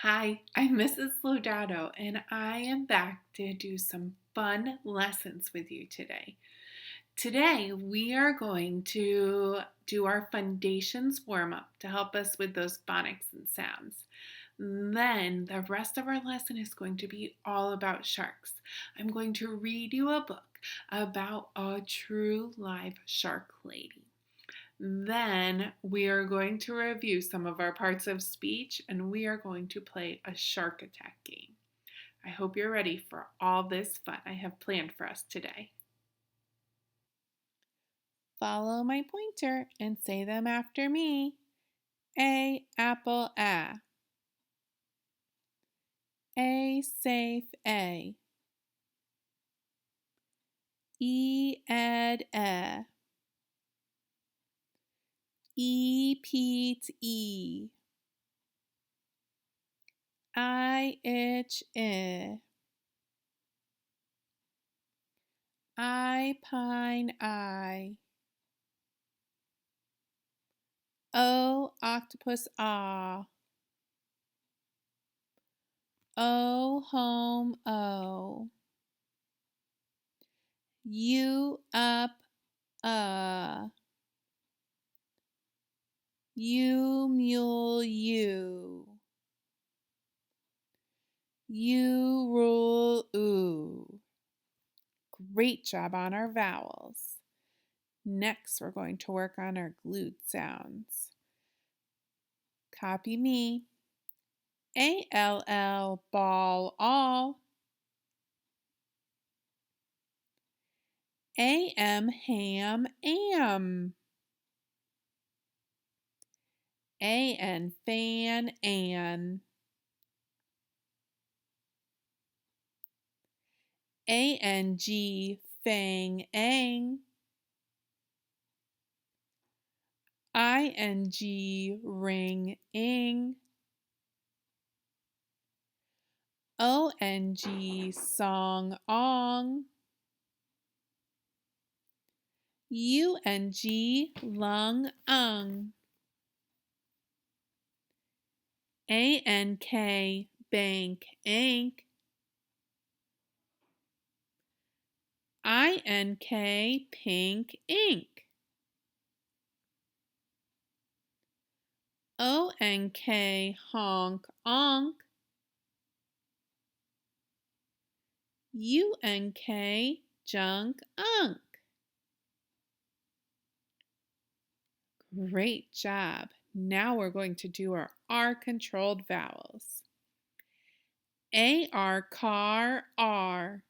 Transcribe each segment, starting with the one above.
Hi, I'm Mrs. Lodato, and I am back to do some fun lessons with you today. Today, we are going to do our foundations warm up to help us with those phonics and sounds. Then, the rest of our lesson is going to be all about sharks. I'm going to read you a book about a true live shark lady. Then we are going to review some of our parts of speech and we are going to play a shark attack game. I hope you're ready for all this fun I have planned for us today. Follow my pointer and say them after me. A apple a. A safe a. E ed e. E Pete e. I itch I. I pine I. O octopus ah. O home O. U up U mule U. U rule oo. Great job on our vowels. Next, we're going to work on our glued sounds. Copy me. A-L-L, ball, all. A-M, ham, am. A-N, fan, an. A-N-G, fang, ang. I-N-G, ring, ing. O-N-G, song, ong. U-N-G, lung, ung. A-N-K, bank, ank. I-N-K, pink, ink. O-N-K, honk, onk. U-N-K, junk, unk. Great job. Now we're going to do our R-controlled vowels. A-R, car, R.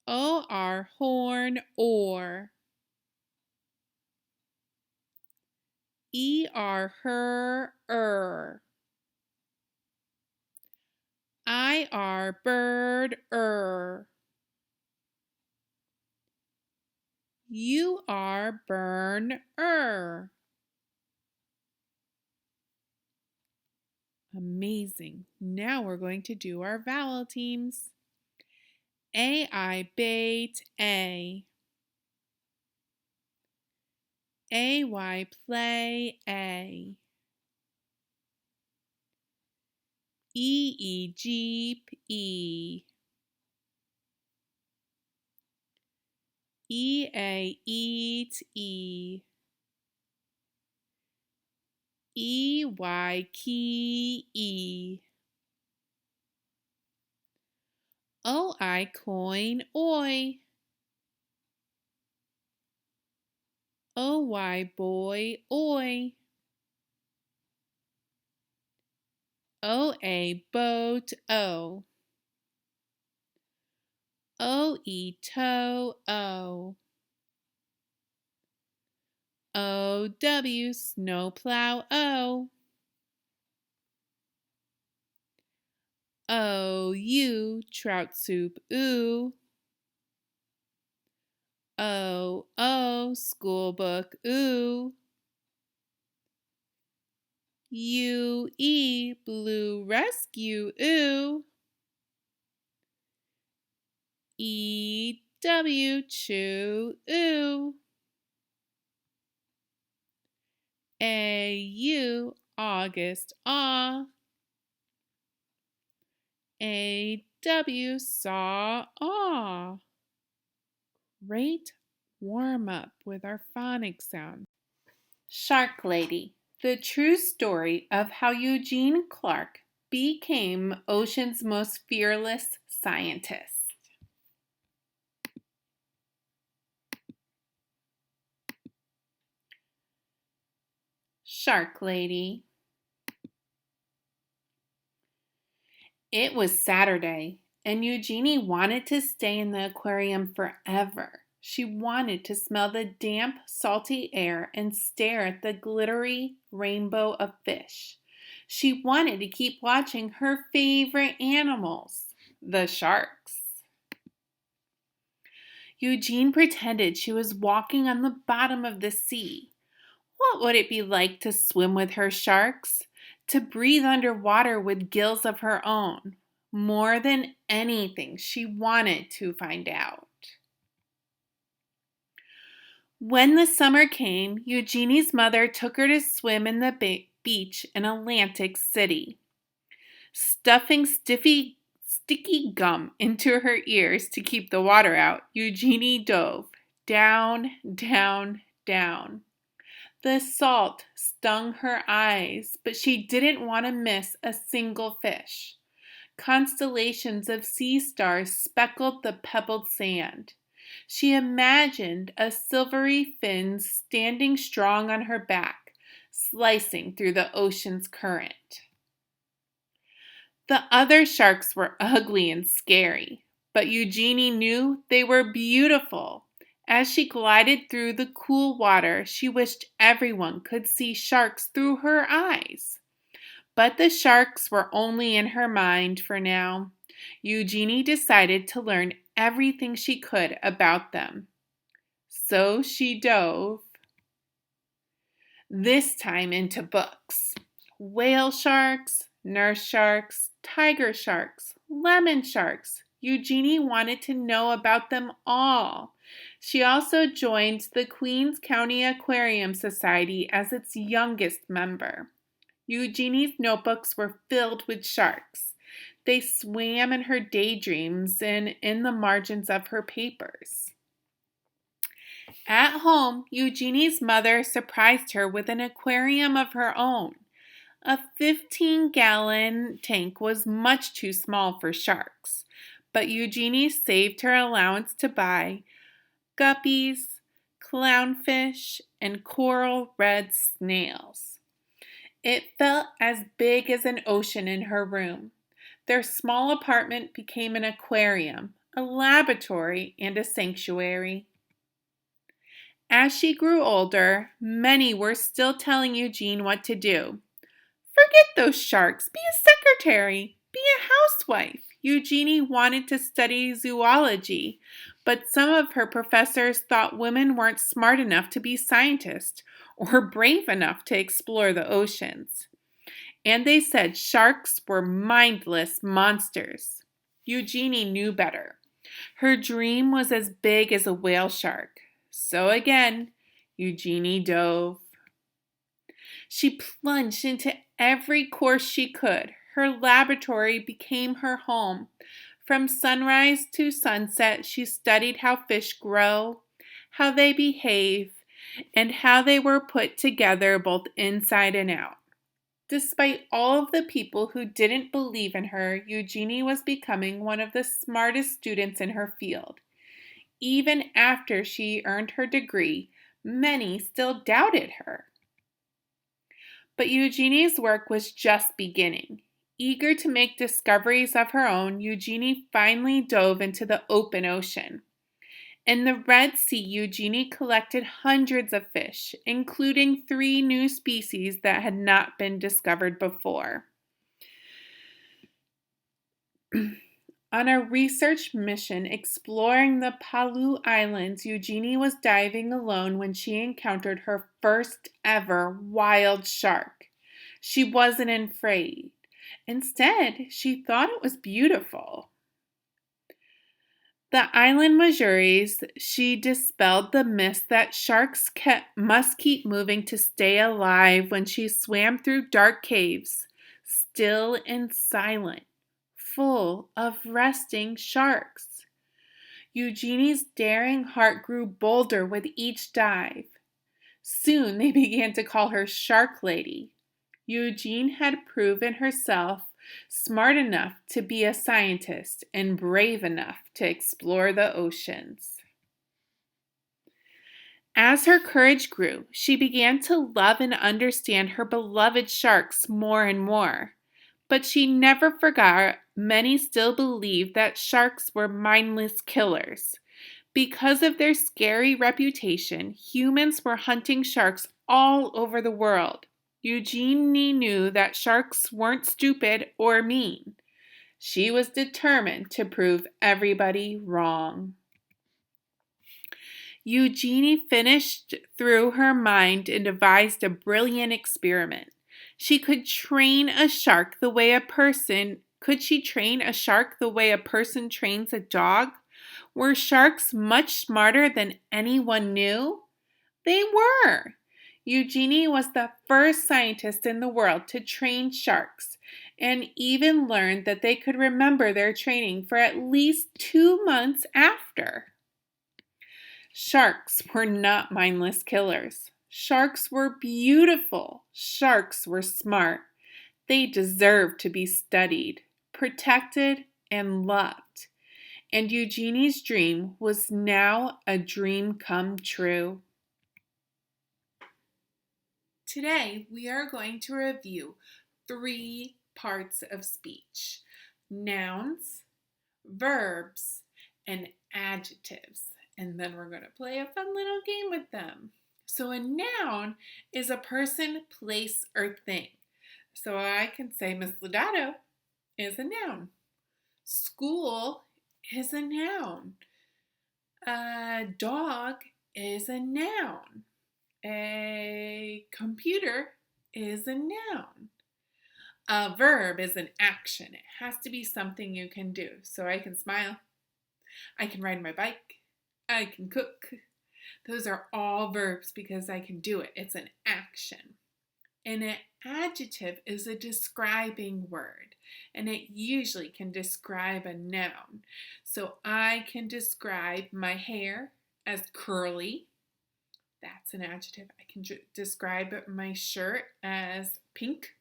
O-R, horn, or. E-R, her, I-R, bird, U-R, burn, Amazing. Now we're going to do our vowel teams. A-I, bait, A. A-Y, play, A. E-E, jeep, E. E-A, eat, E. E-Y, key, E. O-I, coin, oi. O-Y, boy, oi. O-A, boat, O. O-E, toe, O. O-W, snowplow, O. O-U, trout soup, oo. O-O, school book, oo. U-E, blue rescue, oo. E-W, chew, oo. A-U, August, aw. A-W, saw, aw. Great warm-up with our phonics sound. Shark Lady, the true story of how Eugene Clark became ocean's most fearless scientist. Shark Lady. It was Saturday, and Eugenie wanted to stay in the aquarium forever. She wanted to smell the damp, salty air and stare at the glittery rainbow of fish. She wanted to keep watching her favorite animals, the sharks. Eugene pretended she was walking on the bottom of the sea. What would it be like to swim with her sharks? To breathe underwater with gills of her own? More than anything, she wanted to find out. When the summer came, Eugenie's mother took her to swim in the beach in Atlantic City. Stuffing sticky gum into her ears to keep the water out, Eugenie dove down, down, down. The salt stung her eyes, but she didn't want to miss a single fish. Constellations of sea stars speckled the pebbled sand. She imagined a silvery fin standing strong on her back, slicing through the ocean's current. The other sharks were ugly and scary, but Eugenie knew they were beautiful. As she glided through the cool water, she wished everyone could see sharks through her eyes. But the sharks were only in her mind for now. Eugenie decided to learn everything she could about them. So she dove, this time into books. Whale sharks, nurse sharks, tiger sharks, lemon sharks. Eugenie wanted to know about them all. She also joined the Queens County Aquarium Society as its youngest member. Eugenie's notebooks were filled with sharks. They swam in her daydreams and in the margins of her papers. At home, Eugenie's mother surprised her with an aquarium of her own. A 15-gallon tank was much too small for sharks, but Eugenie saved her allowance to buy guppies, clownfish, and coral red snails. It felt as big as an ocean in her room. Their small apartment became an aquarium, a laboratory, and a sanctuary. As she grew older, many were still telling Eugenie what to do. Forget those sharks. Be a secretary. Be a housewife. Eugenie wanted to study zoology, but some of her professors thought women weren't smart enough to be scientists or brave enough to explore the oceans. And they said sharks were mindless monsters. Eugenie knew better. Her dream was as big as a whale shark. So again, Eugenie dove. She plunged into every course she could. Her laboratory became her home. From sunrise to sunset, she studied how fish grow, how they behave, and how they were put together both inside and out. Despite all of the people who didn't believe in her, Eugenie was becoming one of the smartest students in her field. Even after she earned her degree, many still doubted her. But Eugenie's work was just beginning. Eager to make discoveries of her own, Eugenie finally dove into the open ocean. In the Red Sea, Eugenie collected hundreds of fish, including 3 new species that had not been discovered before. On a research mission exploring the Palau Islands, Eugenie was diving alone when she encountered her first ever wild shark. She wasn't afraid. Instead, she thought it was beautiful. The island Majuris, she dispelled the myth that sharks must keep moving to stay alive when she swam through dark caves, still and silent, full of resting sharks. Eugenie's daring heart grew bolder with each dive. Soon they began to call her Shark Lady. Eugenie had proven herself smart enough to be a scientist and brave enough to explore the oceans. As her courage grew, she began to love and understand her beloved sharks more and more. But she never forgot many still believed that sharks were mindless killers. Because of their scary reputation, humans were hunting sharks all over the world. Eugenie knew that sharks weren't stupid or mean. She was determined to prove everybody wrong. Eugenie finished through her mind and devised a brilliant experiment. She could train a shark the way a person Could she train a shark the way a person trains a dog? Were sharks much smarter than anyone knew? They were. Eugenie was the first scientist in the world to train sharks and even learned that they could remember their training for at least 2 months after. Sharks were not mindless killers. Sharks were beautiful. Sharks were smart. They deserved to be studied, protected, and loved. And Eugenie's dream was now a dream come true. Today, we are going to review 3 parts of speech: nouns, verbs, and adjectives. And then we're going to play a fun little game with them. So a noun is a person, place, or thing. So I can say Miss Lodato is a noun. School is a noun. A dog is a noun. A computer is a noun. A verb is an action. It has to be something you can do. So I can smile. I can ride my bike. I can cook. Those are all verbs because I can do it. It's an action. And an adjective is a describing word, and it usually can describe a noun. So I can describe my hair as curly. That's an adjective. I can describe my shirt as pink.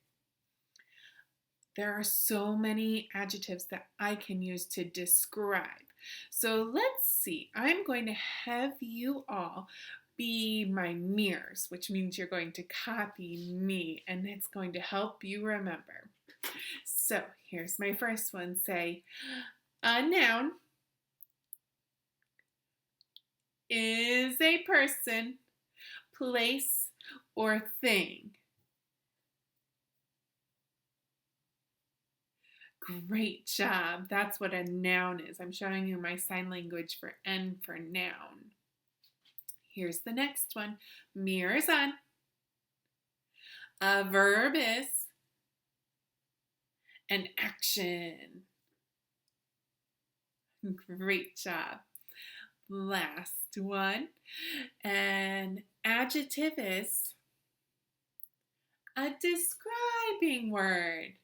There are so many adjectives that I can use to describe. So let's see. I'm going to have you all be my mirrors, which means you're going to copy me, and it's going to help you remember. So here's my first one. Say, a noun is a person, place, or thing. Great job. That's what a noun is. I'm showing you my sign language for N for noun. Here's the next one. Mirrors on. A verb is an action. Great job. Last one. An adjective is a describing word.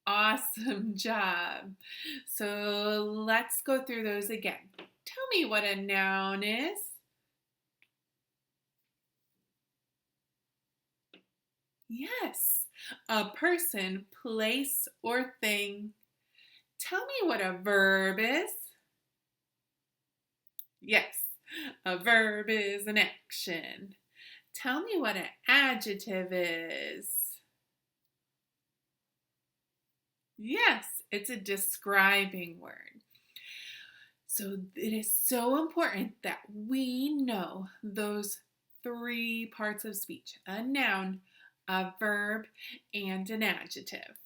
Awesome job. So let's go through those again. Tell me what a noun is. Yes, a person, place, or thing. Tell me what a verb is. Yes, a verb is an action. Tell me what an adjective is. Yes, it's a describing word. So it is so important that we know those 3 parts of speech: a noun, a verb, and an adjective.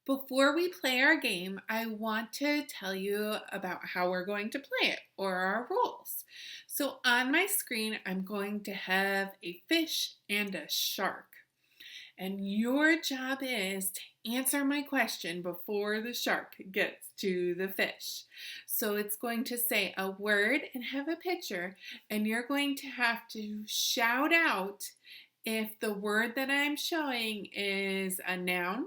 Before we play our game, I want to tell you about how we're going to play it, or our rules. So on my screen, I'm going to have a fish and a shark. And your job is to answer my question before the shark gets to the fish. So it's going to say a word and have a picture, and you're going to have to shout out if the word that I'm showing is a noun,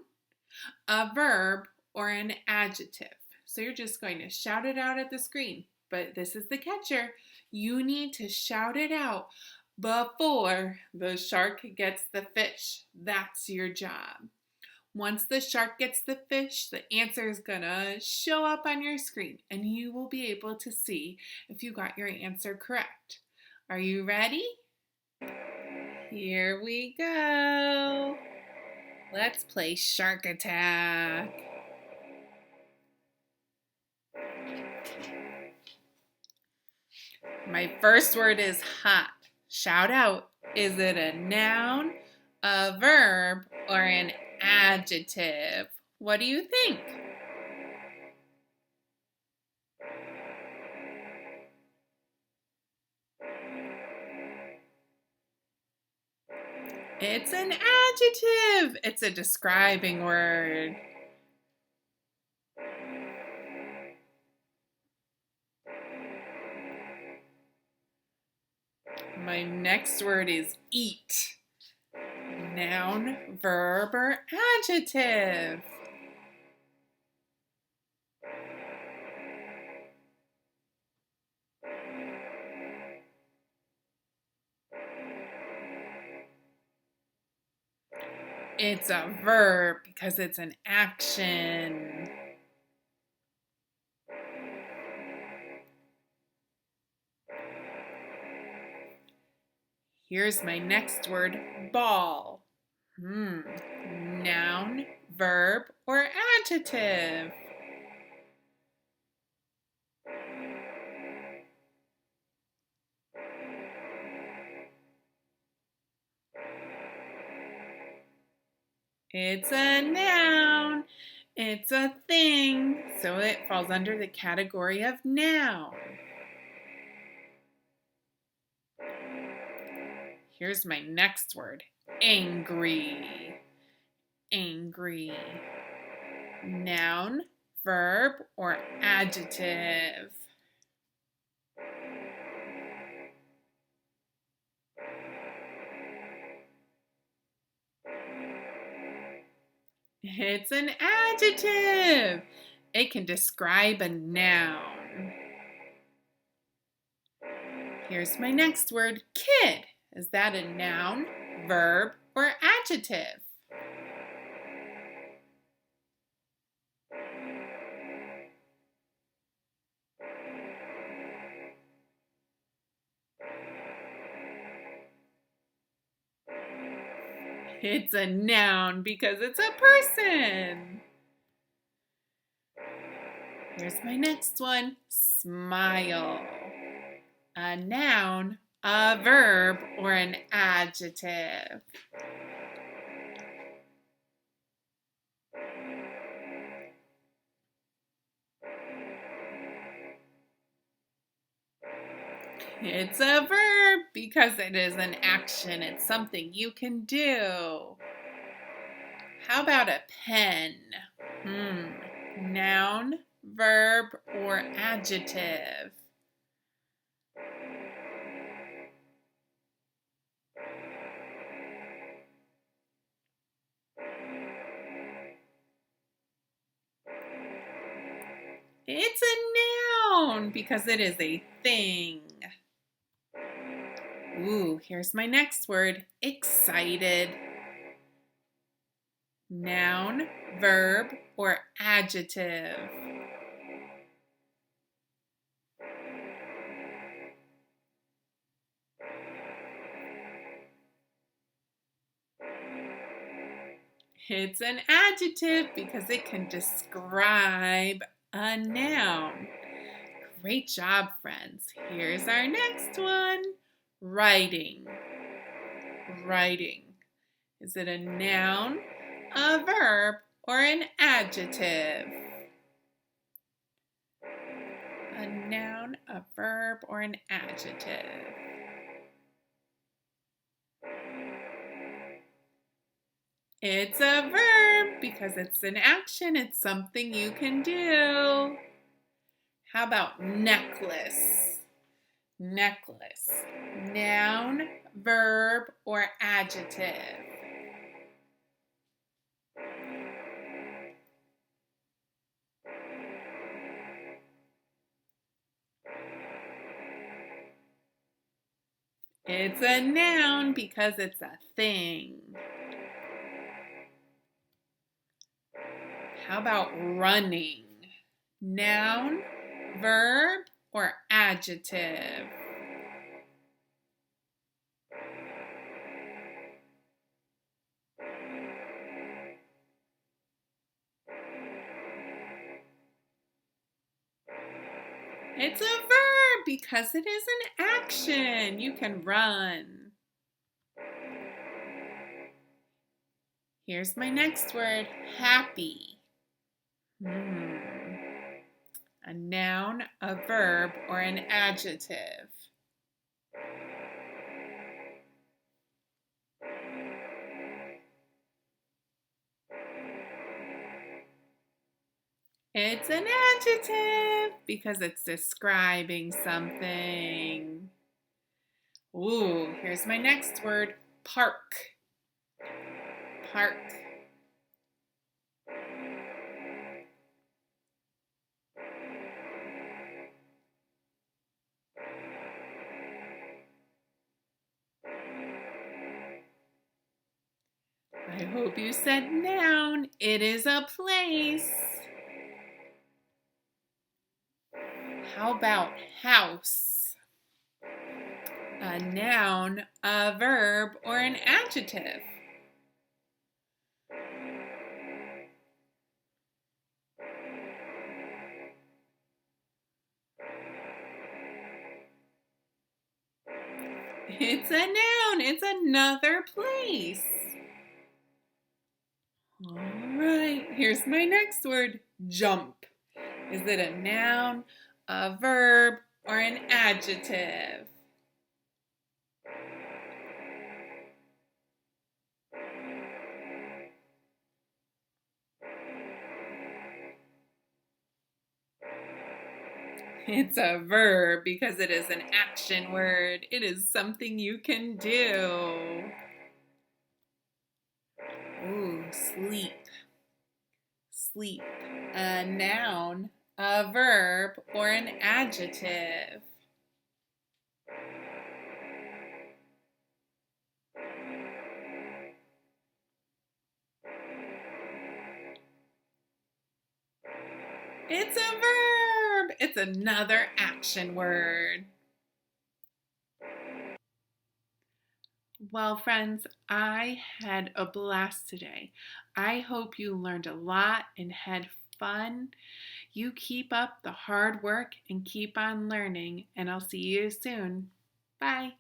a verb, or an adjective. So you're just going to shout it out at the screen. But this is the catcher. You need to shout it out before the shark gets the fish. That's your job. Once the shark gets the fish, the answer is going to show up on your screen and you will be able to see if you got your answer correct. Are you ready? Here we go. Let's play Shark Attack. My first word is hot. Shout out. Is it a noun, a verb, or an adjective? What do you think? It's an adjective. It's a describing word. My next word is eat. Noun, verb, or adjective? It's a verb because it's an action. Here's my next word, ball. Noun, verb, or adjective? It's a noun. It's a thing, so it falls under the category of noun. Here's my next word, angry. Angry. Noun, verb, or adjective? It's an adjective. It can describe a noun. Here's my next word, kid. Is that a noun, verb, or adjective? It's a noun because it's a person. Here's my next one, smile. A noun, a verb, or an adjective? It's a verb because it is an action. It's something you can do. How about a pen? Noun, verb, or adjective? It's a noun because it is a thing. Ooh, here's my next word, excited. Noun, verb, or adjective? It's an adjective because it can describe a noun. Great job, friends. Here's our next one. Writing. Writing. Is it a noun, a verb, or an adjective? A noun, a verb, or an adjective? It's a verb because it's an action. It's something you can do. How about necklace? Necklace. Noun, verb, or adjective? It's a noun because it's a thing. How about running? Noun, verb, or adjective? It's a verb because it is an action. You can run. Here's my next word, happy. A noun, a verb, or an adjective? It's an adjective because it's describing something. Ooh, here's my next word, park. Park. I hope you said noun. It is a place. How about house? A noun, a verb, or an adjective? It's a noun. It's another place. All right, here's my next word, jump. Is it a noun, a verb, or an adjective? It's a verb because it is an action word. It is something you can do. Ooh, sleep. Sleep. A noun, a verb, or an adjective? It's a verb. It's another action word. Well, friends, I had a blast today. I hope you learned a lot and had fun. You keep up the hard work and keep on learning, and I'll see you soon. Bye.